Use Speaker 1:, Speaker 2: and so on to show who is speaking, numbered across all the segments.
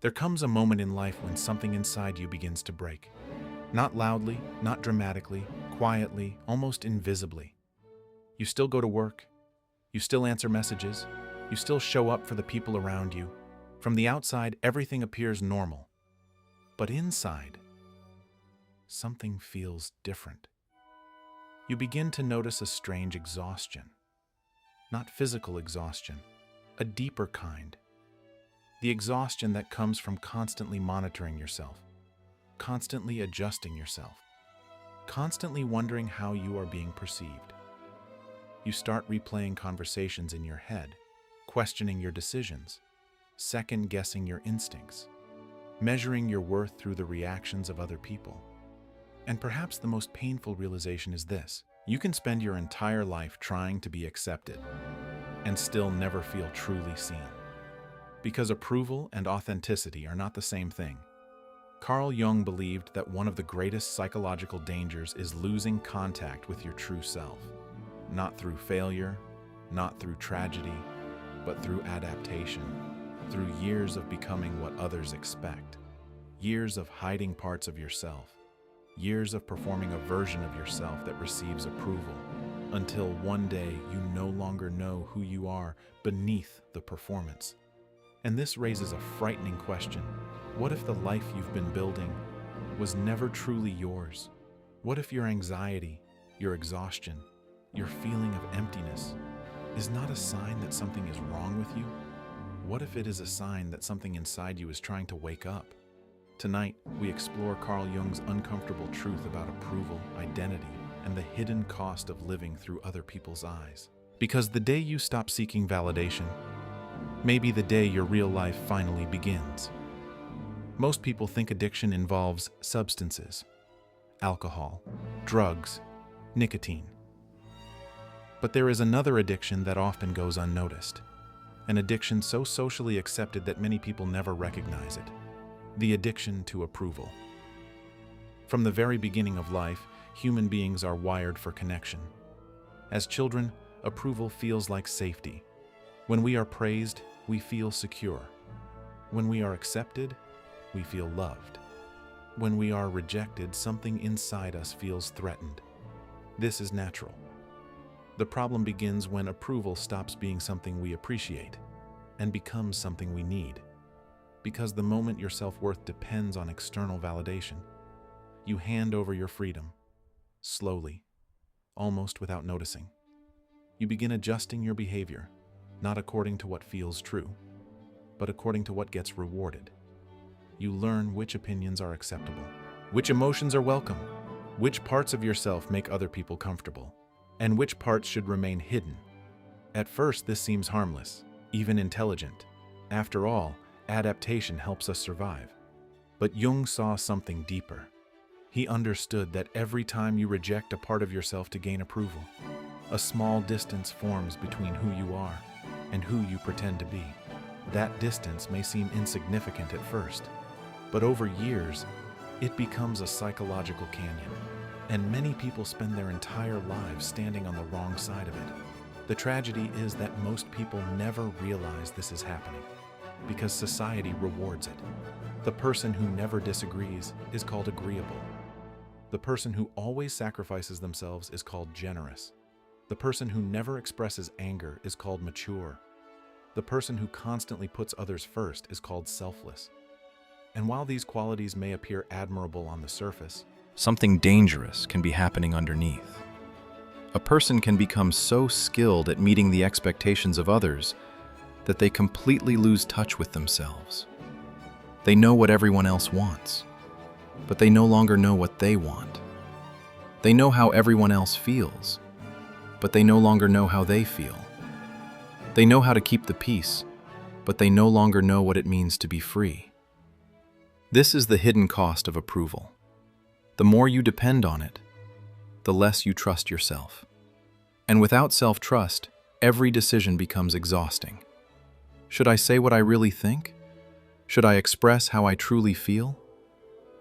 Speaker 1: There comes a moment in life when something inside you begins to break. Not loudly, not dramatically, quietly, almost invisibly. You still go to work. You still answer messages. You still show up for the people around you. From the outside, everything appears normal. But inside, something feels different. You begin to notice a strange exhaustion. Not physical exhaustion, a deeper kind. The exhaustion that comes from constantly monitoring yourself, constantly adjusting yourself, constantly wondering how you are being perceived. You start replaying conversations in your head, questioning your decisions, second-guessing your instincts, measuring your worth through the reactions of other people. And perhaps the most painful realization is this: you can spend your entire life trying to be accepted and still never feel truly seen. Because approval and authenticity are not the same thing. Carl Jung believed that one of the greatest psychological dangers is losing contact with your true self, not through failure, not through tragedy, but through adaptation, through years of becoming what others expect, years of hiding parts of yourself, years of performing a version of yourself that receives approval, until one day you no longer know who you are beneath the performance. And this raises a frightening question. What if the life you've been building was never truly yours? What if your anxiety, your exhaustion, your feeling of emptiness is not a sign that something is wrong with you? What if it is a sign that something inside you is trying to wake up? Tonight, we explore Carl Jung's uncomfortable truth about approval, identity, and the hidden cost of living through other people's eyes. Because the day you stop seeking validation, maybe the day your real life finally begins. Most people think addiction involves substances, alcohol, drugs, nicotine. But there is another addiction that often goes unnoticed, an addiction so socially accepted that many people never recognize it: the addiction to approval. From the very beginning of life, human beings are wired for connection. As children, approval feels like safety. When we are praised, we feel secure. When we are accepted, we feel loved. When we are rejected, something inside us feels threatened. This is natural. The problem begins when approval stops being something we appreciate and becomes something we need. Because the moment your self-worth depends on external validation, you hand over your freedom, slowly, almost without noticing. You begin adjusting your behavior, not according to what feels true, but according to what gets rewarded. You learn which opinions are acceptable, which emotions are welcome, which parts of yourself make other people comfortable, and which parts should remain hidden. At first, this seems harmless, even intelligent. After all, adaptation helps us survive. But Jung saw something deeper. He understood that every time you reject a part of yourself to gain approval, a small distance forms between who you are and who you pretend to be. That distance may seem insignificant at first, but over years, it becomes a psychological canyon, and many people spend their entire lives standing on the wrong side of it. The tragedy is that most people never realize this is happening, because society rewards it. The person who never disagrees is called agreeable. The person who always sacrifices themselves is called generous. The person who never expresses anger is called mature. The person who constantly puts others first is called selfless. And while these qualities may appear admirable on the surface,
Speaker 2: something dangerous can be happening underneath. A person can become so skilled at meeting the expectations of others that they completely lose touch with themselves. They know what everyone else wants, but they no longer know what they want. They know how everyone else feels, but they no longer know how they feel. They know how to keep the peace, but they no longer know what it means to be free. This is the hidden cost of approval. The more you depend on it, the less you trust yourself. And without self-trust, every decision becomes exhausting. Should I say what I really think? Should I express how I truly feel?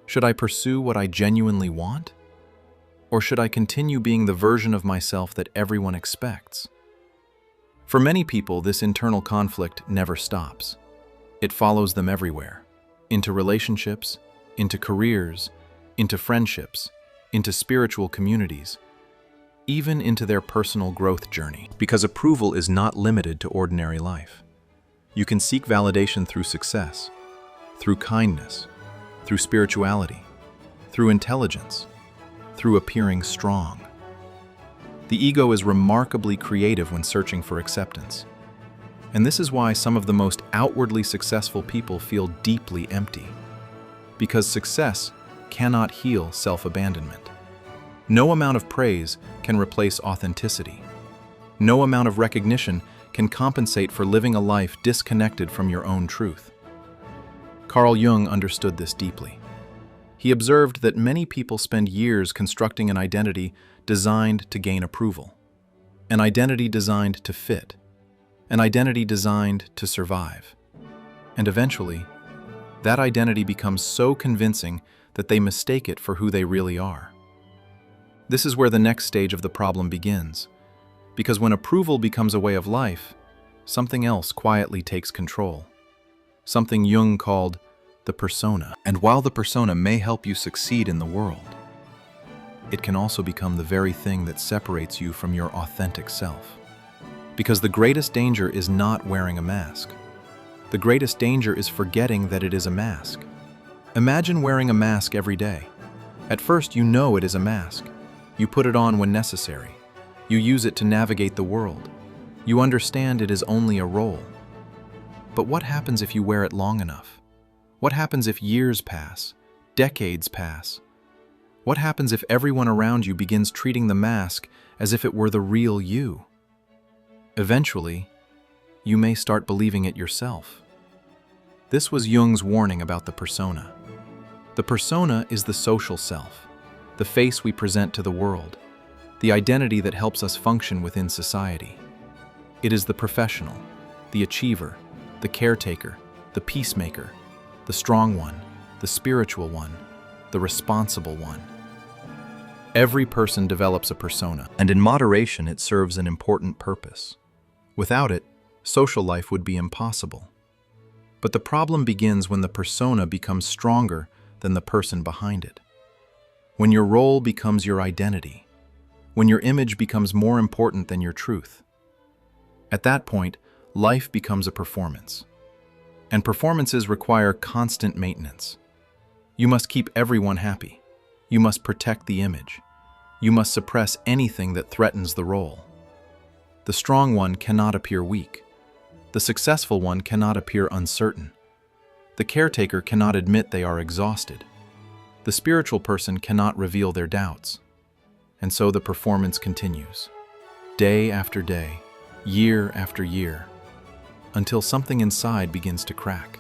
Speaker 2: Should I pursue what I genuinely want? Or should I continue being the version of myself that everyone expects? For many people, this internal conflict never stops. It follows them everywhere. into relationships, into careers, into friendships, into spiritual communities, even into their personal growth journey. Because approval is not limited to ordinary life. You can seek validation through success, through kindness, through spirituality, through intelligence, through appearing strong. The ego is remarkably creative when searching for acceptance. And this is why some of the most outwardly successful people feel deeply empty. Because success cannot heal self-abandonment. No amount of praise can replace authenticity. No amount of recognition can compensate for living a life disconnected from your own truth. Carl Jung understood this deeply. He observed that many people spend years constructing an identity designed to gain approval, an identity designed to fit, an identity designed to survive. And eventually, that identity becomes so convincing that they mistake it for who they really are. This is where the next stage of the problem begins, because when approval becomes a way of life, something else quietly takes control. Something Jung called the persona. And while the persona may help you succeed in the world, it can also become the very thing that separates you from your authentic self. Because the greatest danger is not wearing a mask. The greatest danger is forgetting that it is a mask. Imagine wearing a mask every day. At first, you know it is a mask. You put it on when necessary. You use it to navigate the world. You understand it is only a role. But what happens if you wear it long enough? What happens if years pass, decades pass? What happens if everyone around you begins treating the mask as if it were the real you? Eventually, you may start believing it yourself. This was Jung's warning about the persona. The persona is the social self, the face we present to the world, the identity that helps us function within society. It is the professional, the achiever, the caretaker, the peacemaker, the strong one, the spiritual one, the responsible one. Every person develops a persona, and in moderation it serves an important purpose. Without it, social life would be impossible. But the problem begins when the persona becomes stronger than the person behind it. When your role becomes your identity. When your image becomes more important than your truth. At that point, life becomes a performance. And performances require constant maintenance. You must keep everyone happy. You must protect the image. You must suppress anything that threatens the role. The strong one cannot appear weak. The successful one cannot appear uncertain. The caretaker cannot admit they are exhausted. The spiritual person cannot reveal their doubts. And so the performance continues, day after day, year after year, until something inside begins to crack.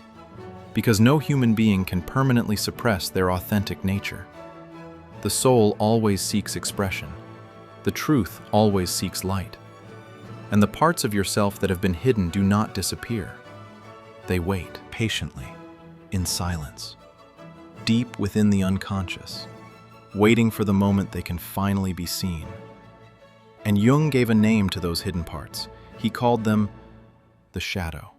Speaker 2: Because no human being can permanently suppress their authentic nature. The soul always seeks expression. The truth always seeks light. And the parts of yourself that have been hidden do not disappear. They wait patiently, in silence, deep within the unconscious, waiting for the moment they can finally be seen. And Jung gave a name to those hidden parts. He called them the shadow.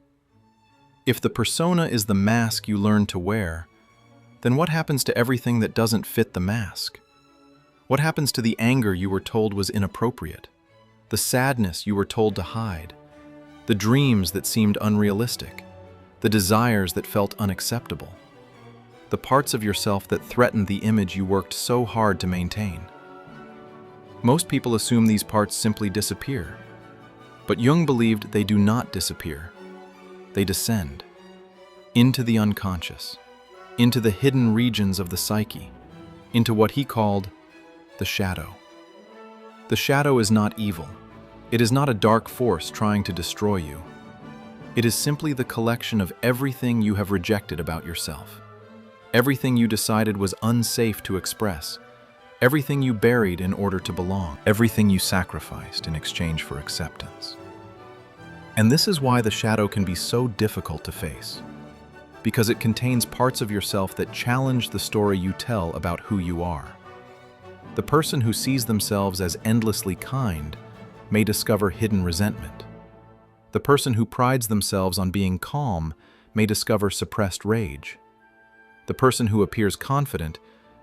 Speaker 2: If the persona is the mask you learn to wear, then what happens to everything that doesn't fit the mask? What happens to the anger you were told was inappropriate? The sadness you were told to hide? The dreams that seemed unrealistic? The desires that felt unacceptable? The parts of yourself that threatened the image you worked so hard to maintain? Most people assume these parts simply disappear. But Jung believed they do not disappear. They descend into the unconscious, into the hidden regions of the psyche, into what he called the shadow. The shadow is not evil. It is not a dark force trying to destroy you. It is simply the collection of everything you have rejected about yourself. Everything you decided was unsafe to express. Everything you buried in order to belong. Everything you sacrificed in exchange for acceptance. And this is why the shadow can be so difficult to face. Because it contains parts of yourself that challenge the story you tell about who you are. The person who sees themselves as endlessly kind may discover hidden resentment. The person who prides themselves on being calm may discover suppressed rage. The person who appears confident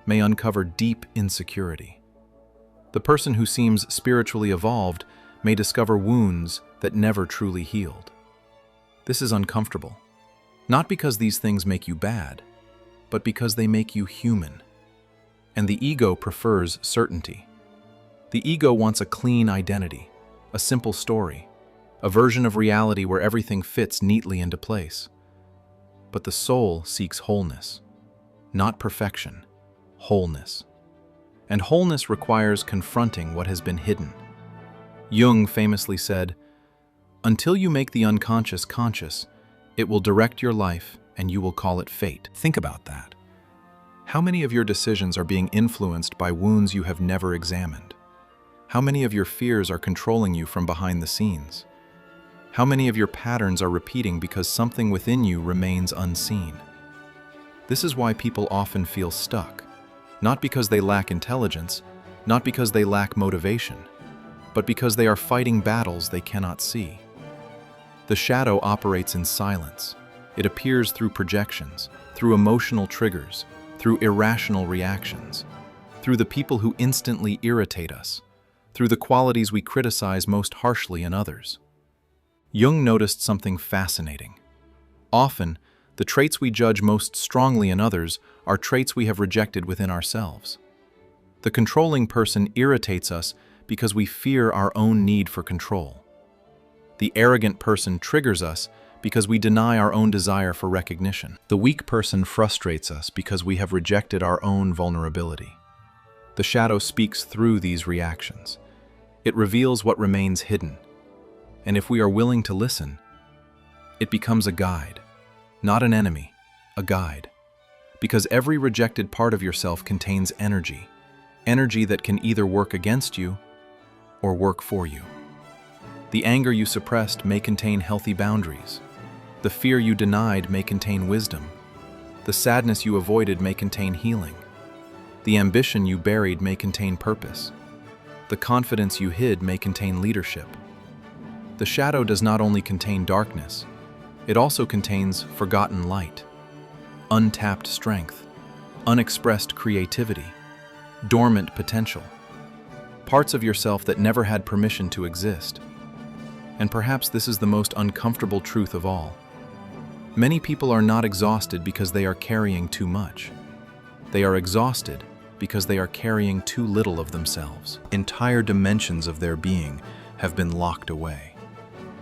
Speaker 2: may uncover deep insecurity. The person who seems spiritually evolved may discover wounds that never truly healed. This is uncomfortable, not because these things make you bad, but because they make you human. And the ego prefers certainty. The ego wants a clean identity, a simple story, a version of reality where everything fits neatly into place. But the soul seeks wholeness, not perfection, wholeness. And wholeness requires confronting what has been hidden. Jung famously said, "Until you make the unconscious conscious, it will direct your life and you will call it fate." Think about that. How many of your decisions are being influenced by wounds you have never examined? How many of your fears are controlling you from behind the scenes? How many of your patterns are repeating because something within you remains unseen? This is why people often feel stuck, not because they lack intelligence, not because they lack motivation, but because they are fighting battles they cannot see. The shadow operates in silence. It appears through projections, through emotional triggers, through irrational reactions, through the people who instantly irritate us, through the qualities we criticize most harshly in others. Jung noticed something fascinating. Often, the traits we judge most strongly in others are traits we have rejected within ourselves. The controlling person irritates us because we fear our own need for control. The arrogant person triggers us because we deny our own desire for recognition. The weak person frustrates us because we have rejected our own vulnerability. The shadow speaks through these reactions. It reveals what remains hidden. And if we are willing to listen, it becomes a guide, not an enemy, a guide. Because every rejected part of yourself contains energy, energy that can either work against you or work for you. The anger you suppressed may contain healthy boundaries. The fear you denied may contain wisdom. The sadness you avoided may contain healing. The ambition you buried may contain purpose. The confidence you hid may contain leadership. The shadow does not only contain darkness, it also contains forgotten light, untapped strength, unexpressed creativity, dormant potential, parts of yourself that never had permission to exist. And perhaps this is the most uncomfortable truth of all. Many people are not exhausted because they are carrying too much. They are exhausted because they are carrying too little of themselves. Entire dimensions of their being have been locked away.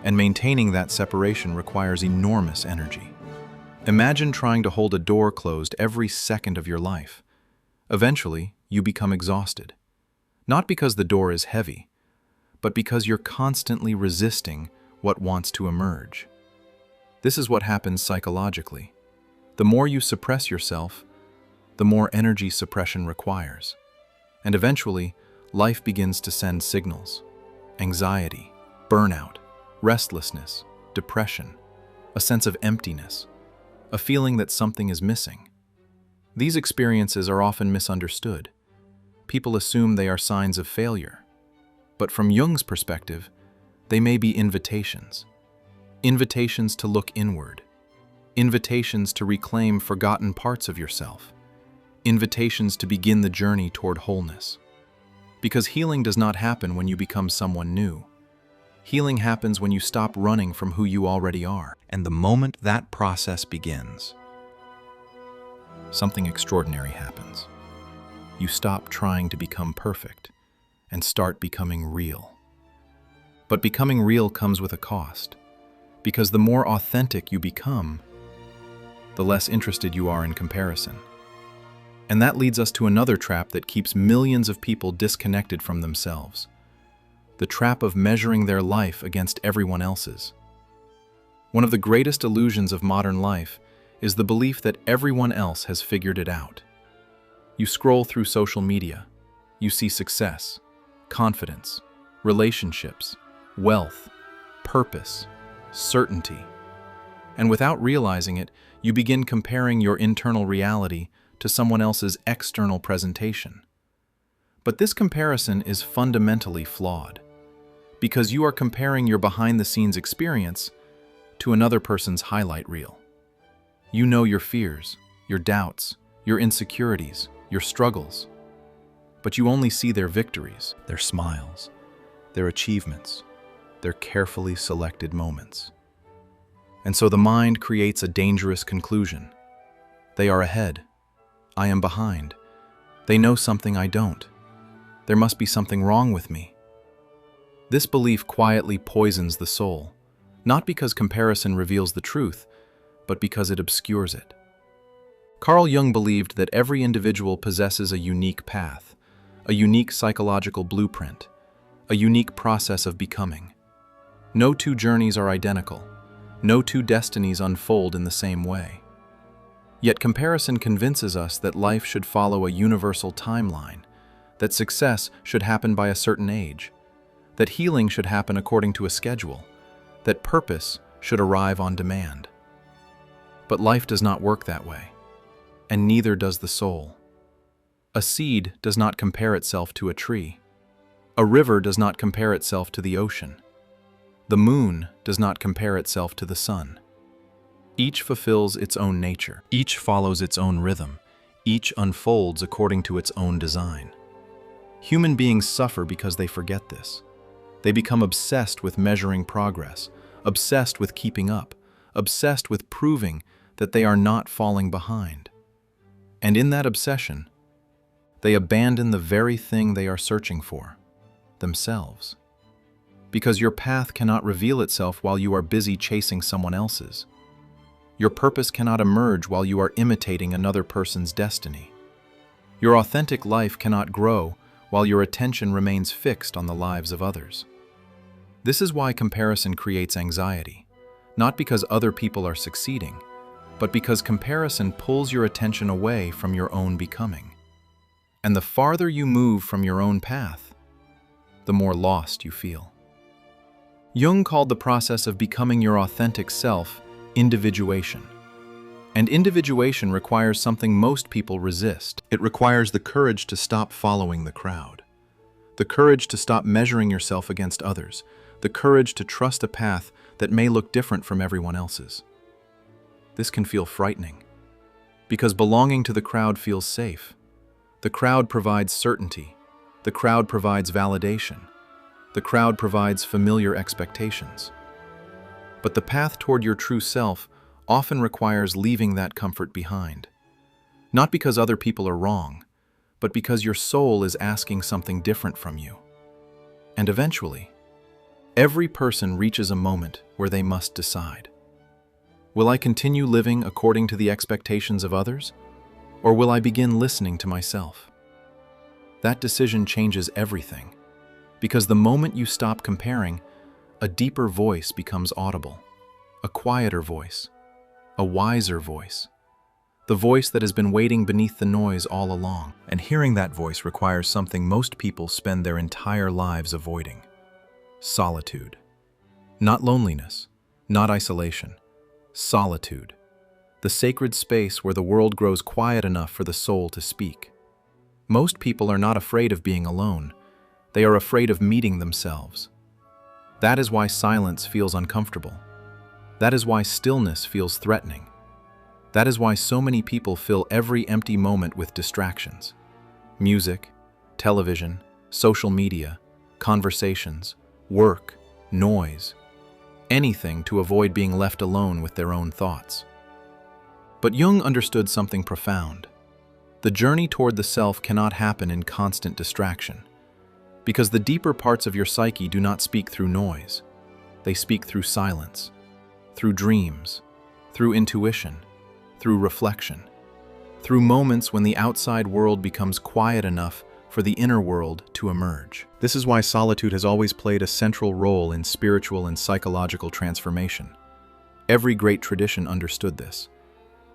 Speaker 2: And maintaining that separation requires enormous energy. Imagine trying to hold a door closed every second of your life. Eventually, you become exhausted. Not because the door is heavy, but because you're constantly resisting what wants to emerge. This is what happens psychologically. The more you suppress yourself, the more energy suppression requires. And eventually, life begins to send signals. Anxiety, burnout, restlessness, depression, a sense of emptiness, a feeling that something is missing. These experiences are often misunderstood. People assume they are signs of failure. But from Jung's perspective, they may be invitations. Invitations to look inward. Invitations to reclaim forgotten parts of yourself. Invitations to begin the journey toward wholeness. Because healing does not happen when you become someone new. Healing happens when you stop running from who you already are. And the moment that process begins, something extraordinary happens. You stop trying to become perfect and start becoming real. But becoming real comes with a cost, because the more authentic you become, the less interested you are in comparison. And that leads us to another trap that keeps millions of people disconnected from themselves. The trap of measuring their life against everyone else's. One of the greatest illusions of modern life is the belief that everyone else has figured it out. You scroll through social media, you see success, confidence, relationships, wealth, purpose, certainty. And without realizing it, you begin comparing your internal reality to someone else's external presentation. But this comparison is fundamentally flawed, because you are comparing your behind-the-scenes experience to another person's highlight reel. You know your fears, your doubts, your insecurities, your struggles. But you only see their victories, their smiles, their achievements, their carefully selected moments. And so the mind creates a dangerous conclusion. They are ahead. I am behind. They know something I don't. There must be something wrong with me. This belief quietly poisons the soul, not because comparison reveals the truth, but because it obscures it. Carl Jung believed that every individual possesses a unique path, a unique psychological blueprint, a unique process of becoming. No two journeys are identical. No two destinies unfold in the same way. Yet comparison convinces us that life should follow a universal timeline, that success should happen by a certain age, that healing should happen according to a schedule, that purpose should arrive on demand. But life does not work that way, and neither does the soul. A seed does not compare itself to a tree. A river does not compare itself to the ocean. The moon does not compare itself to the sun. Each fulfills its own nature. Each follows its own rhythm. Each unfolds according to its own design. Human beings suffer because they forget this. They become obsessed with measuring progress, obsessed with keeping up, obsessed with proving that they are not falling behind. And in that obsession, they abandon the very thing they are searching for, themselves. Because your path cannot reveal itself while you are busy chasing someone else's. Your purpose cannot emerge while you are imitating another person's destiny. Your authentic life cannot grow while your attention remains fixed on the lives of others. This is why comparison creates anxiety, not because other people are succeeding, but because comparison pulls your attention away from your own becoming. And the farther you move from your own path, the more lost you feel. Jung called the process of becoming your authentic self individuation. And individuation requires something most people resist. It requires the courage to stop following the crowd, the courage to stop measuring yourself against others, the courage to trust a path that may look different from everyone else's. This can feel frightening, because belonging to the crowd feels safe. The crowd provides certainty. The crowd provides validation. The crowd provides familiar expectations. But the path toward your true self often requires leaving that comfort behind. Not because other people are wrong, but because your soul is asking something different from you. And eventually, every person reaches a moment where they must decide. Will I continue living according to the expectations of others, or will I begin listening to myself? That decision changes everything, because the moment you stop comparing, a deeper voice becomes audible, a quieter voice, a wiser voice, the voice that has been waiting beneath the noise all along. And hearing that voice requires something most people spend their entire lives avoiding: solitude. Not loneliness, not isolation, solitude, the sacred space where the world grows quiet enough for the soul to speak. Most people are not afraid of being alone. They are afraid of meeting themselves. That is why silence feels uncomfortable. That is why stillness feels threatening. That is why so many people fill every empty moment with distractions: music, television, social media, conversations, work, noise, anything to avoid being left alone with their own thoughts. But Jung understood something profound. The journey toward the self cannot happen in constant distraction, because the deeper parts of your psyche do not speak through noise. They speak through silence, through dreams, through intuition, through reflection, through moments when the outside world becomes quiet enough for the inner world to emerge. This is why solitude has always played a central role in spiritual and psychological transformation. Every great tradition understood this.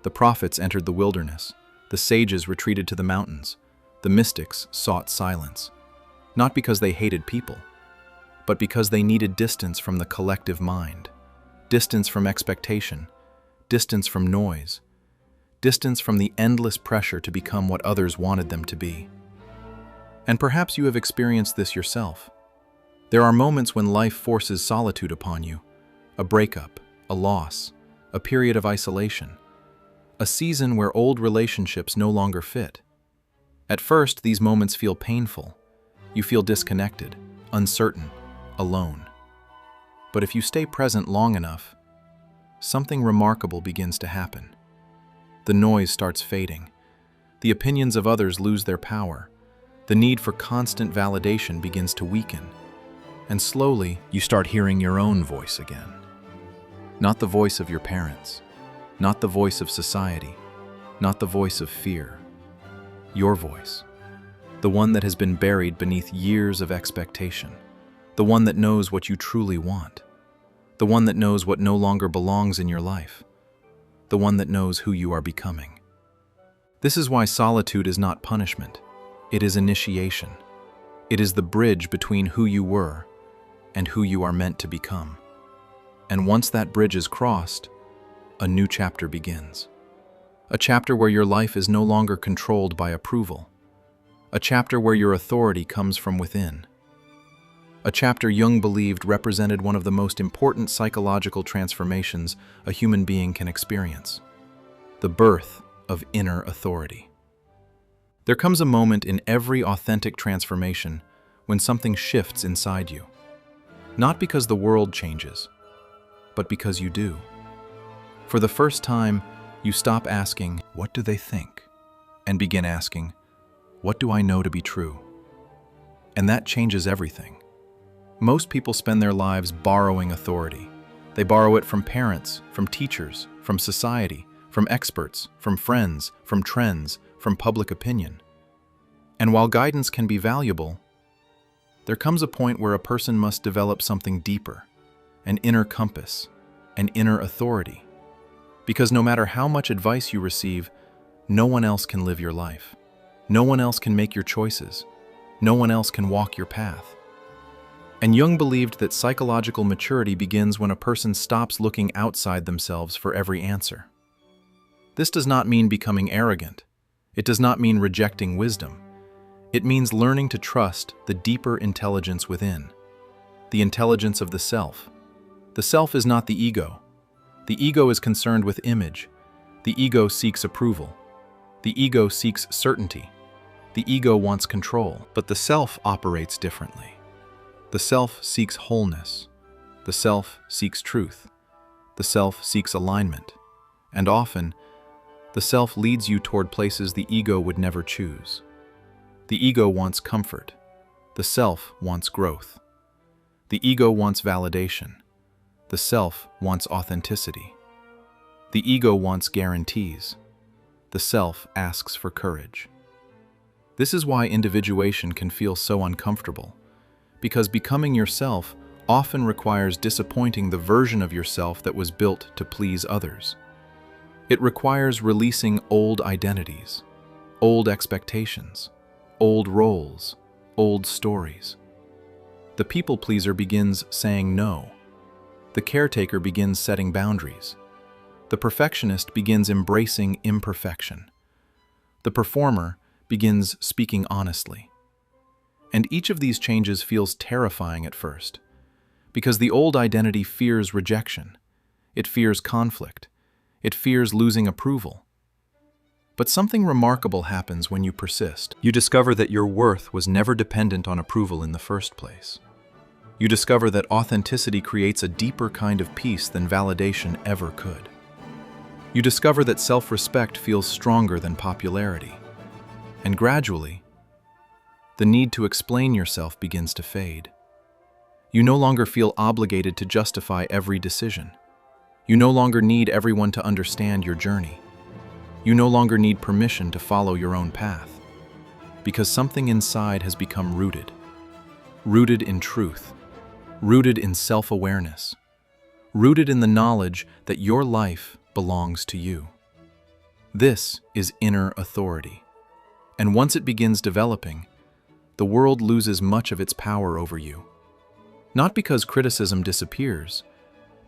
Speaker 2: The prophets entered the wilderness. The sages retreated to the mountains. The mystics sought silence. Not because they hated people, but because they needed distance from the collective mind, distance from expectation, distance from noise, distance from the endless pressure to become what others wanted them to be. And perhaps you have experienced this yourself. There are moments when life forces solitude upon you: a breakup, a loss, a period of isolation, a season where old relationships no longer fit. At first, these moments feel painful. You feel disconnected, uncertain, alone. But if you stay present long enough, something remarkable begins to happen. The noise starts fading. The opinions of others lose their power. The need for constant validation begins to weaken. And slowly, you start hearing your own voice again. Not the voice of your parents, not the voice of society, not the voice of fear. Your voice, the one that has been buried beneath years of expectation, the one that knows what you truly want, the one that knows what no longer belongs in your life, the one that knows who you are becoming. This is why solitude is not punishment. It is initiation. It is the bridge between who you were and who you are meant to become. And once that bridge is crossed, a new chapter begins. A chapter where your life is no longer controlled by approval. A chapter where your authority comes from within. A chapter Jung believed represented one of the most important psychological transformations a human being can experience: the birth of inner authority. There comes a moment in every authentic transformation when something shifts inside you. Not because the world changes, but because you do. For the first time, you stop asking, "What do they think?" and begin asking, "What do I know to be true?" And that changes everything. Most people spend their lives borrowing authority. They borrow it from parents, from teachers, from society, from experts, from friends, from trends, from public opinion. And while guidance can be valuable, there comes a point where a person must develop something deeper, an inner compass, an inner authority. Because no matter how much advice you receive, no one else can live your life. No one else can make your choices. No one else can walk your path. And Jung believed that psychological maturity begins when a person stops looking outside themselves for every answer. This does not mean becoming arrogant. It does not mean rejecting wisdom. It means learning to trust the deeper intelligence within, the intelligence of the self. The self is not the ego. The ego is concerned with image. The ego seeks approval. The ego seeks certainty. The ego wants control. But the self operates differently. The self seeks wholeness. The self seeks truth. The self seeks alignment. And often, the self leads you toward places the ego would never choose. The ego wants comfort. The self wants growth. The ego wants validation. The self wants authenticity. The ego wants guarantees. The self asks for courage. This is why individuation can feel so uncomfortable, because becoming yourself often requires disappointing the version of yourself that was built to please others. It requires releasing old identities, old expectations, old roles, old stories. The people pleaser begins saying no. The caretaker begins setting boundaries. The perfectionist begins embracing imperfection. The performer begins speaking honestly. And each of these changes feels terrifying at first, because the old identity fears rejection. It fears conflict. It fears losing approval. But something remarkable happens when you persist. You discover that your worth was never dependent on approval in the first place. You discover that authenticity creates a deeper kind of peace than validation ever could. You discover that self-respect feels stronger than popularity. And gradually, the need to explain yourself begins to fade. You no longer feel obligated to justify every decision. You no longer need everyone to understand your journey. You no longer need permission to follow your own path, because something inside has become rooted. Rooted in truth, rooted in self-awareness, rooted in the knowledge that your life belongs to you. This is inner authority. And once it begins developing, the world loses much of its power over you. Not because criticism disappears,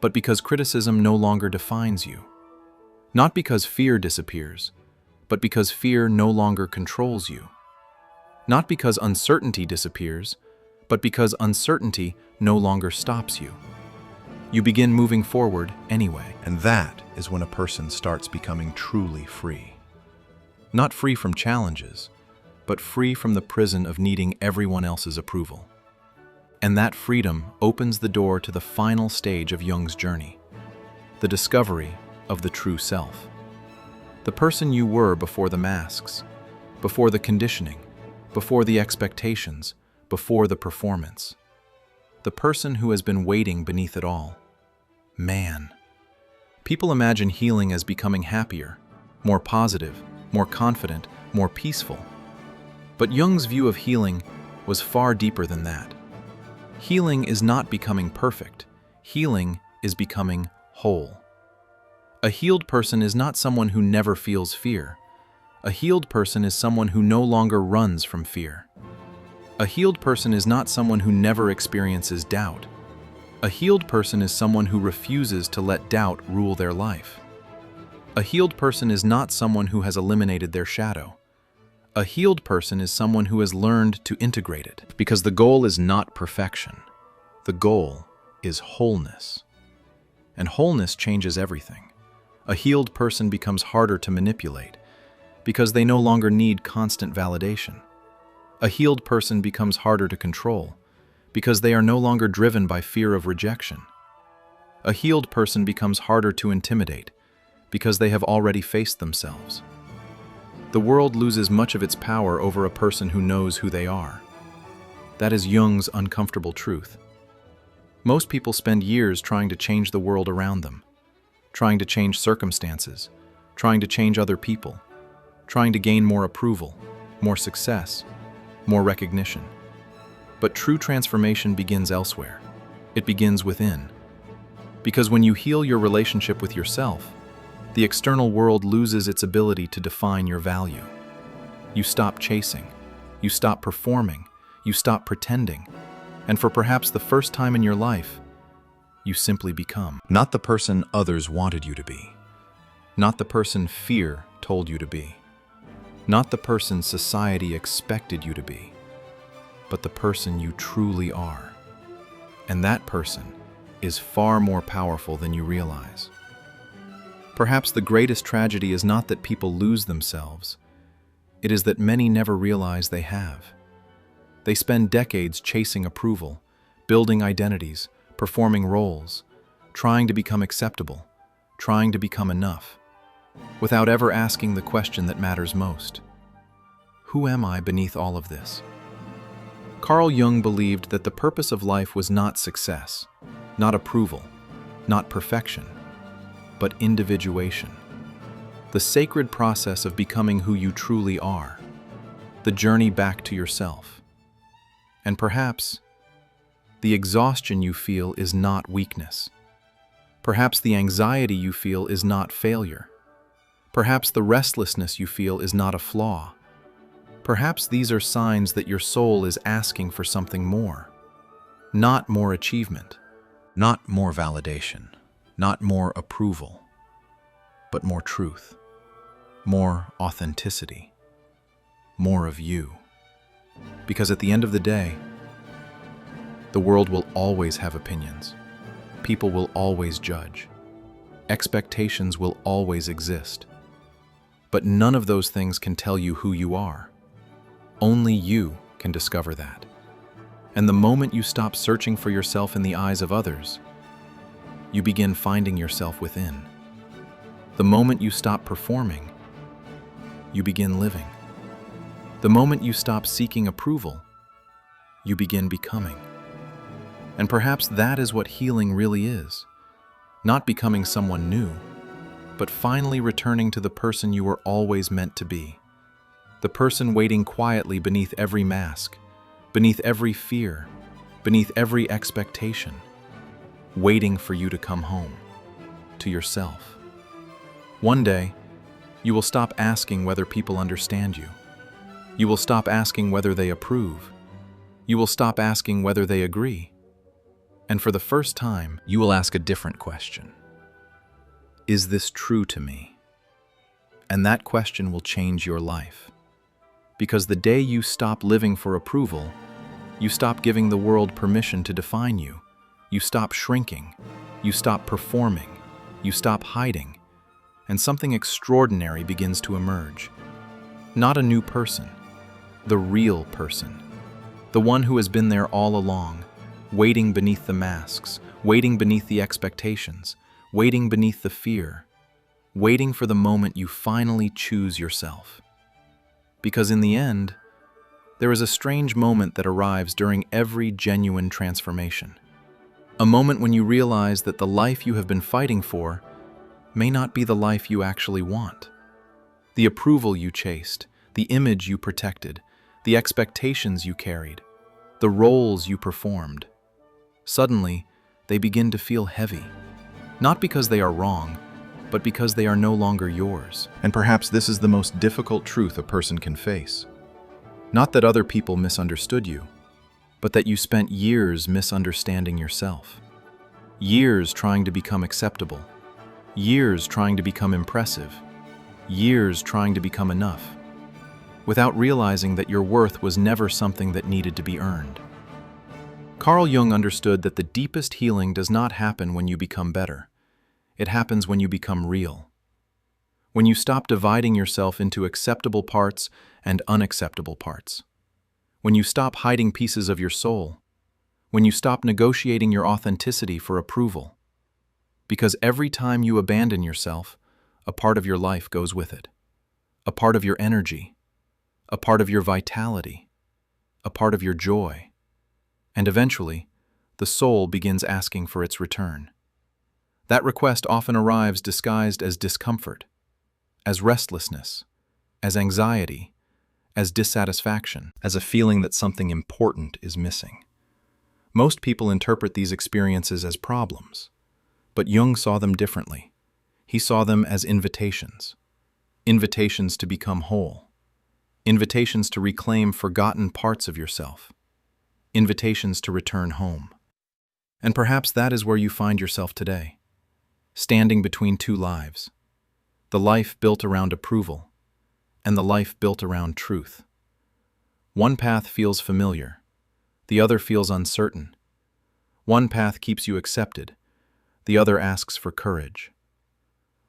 Speaker 2: but because criticism no longer defines you. Not because fear disappears, but because fear no longer controls you. Not because uncertainty disappears, but because uncertainty no longer stops you. You begin moving forward anyway.
Speaker 3: And that is when a person starts becoming truly free.
Speaker 2: Not free from challenges, but free from the prison of needing everyone else's approval. And that freedom opens the door to the final stage of Jung's journey, the discovery of the true self. The person you were before the masks, before the conditioning, before the expectations, before the performance. The person who has been waiting beneath it all. Man. People imagine healing as becoming happier, more positive, more confident, more peaceful. But Jung's view of healing was far deeper than that. Healing is not becoming perfect. Healing is becoming whole. A healed person is not someone who never feels fear. A healed person is someone who no longer runs from fear. A healed person is not someone who never experiences doubt. A healed person is someone who refuses to let doubt rule their life. A healed person is not someone who has eliminated their shadow. A healed person is someone who has learned to integrate it. Because the goal is not perfection. The goal is wholeness. And wholeness changes everything. A healed person becomes harder to manipulate because they no longer need constant validation. A healed person becomes harder to control because they are no longer driven by fear of rejection. A healed person becomes harder to intimidate because they have already faced themselves. The world loses much of its power over a person who knows who they are. That is Jung's uncomfortable truth. Most people spend years trying to change the world around them, trying to change circumstances, trying to change other people, trying to gain more approval, more success, more recognition. But true transformation begins elsewhere. It begins within. Because when you heal your relationship with yourself, the external world loses its ability to define your value. You stop chasing, you stop performing, you stop pretending, and for perhaps the first time in your life, you simply become.
Speaker 3: Not the person others wanted you to be.
Speaker 2: Not the person fear told you to be. Not the person society expected you to be, but the person you truly are. And that person is far more powerful than you realize. Perhaps the greatest tragedy is not that people lose themselves. It is that many never realize they have. They spend decades chasing approval, building identities, performing roles, trying to become acceptable, trying to become enough, without ever asking the question that matters most. Who am I beneath all of this? Carl Jung believed that the purpose of life was not success, not approval, not perfection, but individuation. The sacred process of becoming who you truly are, the journey back to yourself. And perhaps the exhaustion you feel is not weakness. Perhaps the anxiety you feel is not failure. Perhaps the restlessness you feel is not a flaw. Perhaps these are signs that your soul is asking for something more. Not more achievement.
Speaker 3: Not more validation. Not more approval. But more truth. More authenticity. More of you. Because at the end of the day, the world will always have opinions. People will always judge. Expectations will always exist. But none of those things can tell you who you are. Only you can discover that. And the moment you stop searching for yourself in the eyes of others, you begin finding yourself within. The moment you stop performing, you begin living. The moment you stop seeking approval, you begin becoming. And perhaps that is what healing really is. Not becoming someone new, but finally returning to the person you were always meant to be. The person waiting quietly beneath every mask, beneath every fear, beneath every expectation, waiting for you to come home, to yourself. One day, you will stop asking whether people understand you. You will stop asking whether they approve. You will stop asking whether they agree. And for the first time, you will ask a different question. Is this true to me? And that question will change your life. Because the day you stop living for approval, you stop giving the world permission to define you. You stop shrinking.
Speaker 2: You stop performing, you stop hiding, and something extraordinary begins to emerge. Not a new person, the real person. The one who has been there all along, waiting beneath the masks, waiting beneath the expectations, waiting beneath the fear, waiting for the moment you finally choose yourself. Because in the end, there is a strange moment that arrives during every genuine transformation. A moment when you realize that the life you have been fighting for may not be the life you actually want. The approval you chased, the image you protected, the expectations you carried, the roles you performed. Suddenly, they begin to feel heavy, not because they are wrong, but because they are no longer yours.
Speaker 1: And perhaps this is the most difficult truth a person can face. Not that other people misunderstood you, but that you spent years misunderstanding yourself. Years trying to become acceptable. Years trying to become impressive. Years trying to become enough, without realizing that your worth was never something that needed to be earned. Carl Jung understood that the deepest healing does not happen when you become better. It happens when you become real. When you stop dividing yourself into acceptable parts and unacceptable parts. When you stop hiding pieces of your soul. When you stop negotiating your authenticity for approval. Because every time you abandon yourself, a part of your life goes with it. A part of your energy. A part of your vitality. A part of your joy. And eventually, the soul begins asking for its return. That request often arrives disguised as discomfort, as restlessness, as anxiety, as dissatisfaction, as a feeling that something important is missing. Most people interpret these experiences as problems, but Jung saw them differently. He saw them as invitations. Invitations to become whole. Invitations to reclaim forgotten parts of yourself. Invitations to return home. And perhaps that is where you find yourself today, standing between two lives, the life built around approval and the life built around truth. One path feels familiar, the other feels uncertain. One path keeps you accepted, the other asks for courage.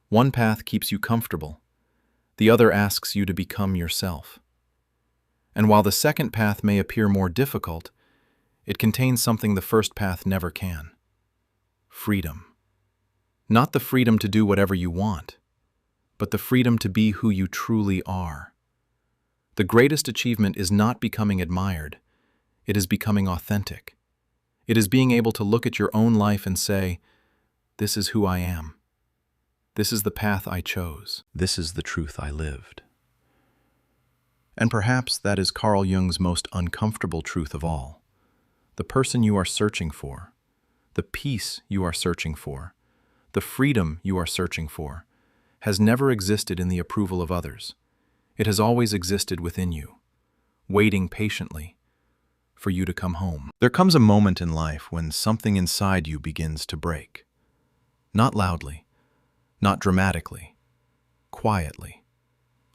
Speaker 1: One path keeps you comfortable, the other asks you to become yourself. And while the second path may appear more difficult, it contains something the first path never can: freedom. Not the freedom to do whatever you want, but the freedom to be who you truly are. The greatest achievement is not becoming admired, it is becoming authentic. It is being able to look at your own life and say, "This is who I am. This is the path I chose. This is the truth I lived." And perhaps that is Carl Jung's most uncomfortable truth of all. The person you are searching for, the peace you are searching for, the freedom you are searching for, has never existed in the approval of others. It has always existed within you, waiting patiently for you to come home. There comes a moment in life when something inside you begins to break. Not loudly, not dramatically, quietly,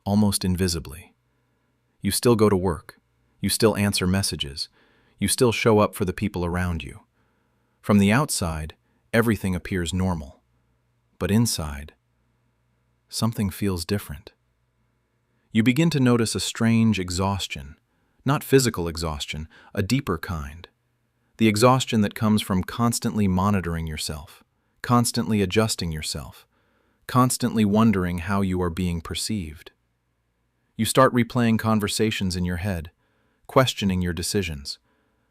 Speaker 1: almost invisibly. You still go to work, you still answer messages, you still show up for the people around you. From the outside, everything appears normal. But inside, something feels different. You begin to notice a strange exhaustion, not physical exhaustion, a deeper kind. The exhaustion that comes from constantly monitoring yourself, constantly adjusting yourself, constantly wondering how you are being perceived. You start replaying conversations in your head, questioning your decisions,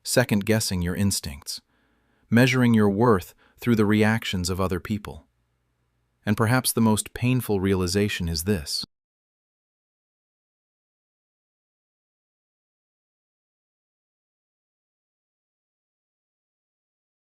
Speaker 1: second-guessing your instincts, measuring your worth through the reactions of other people. And perhaps the most painful realization is this: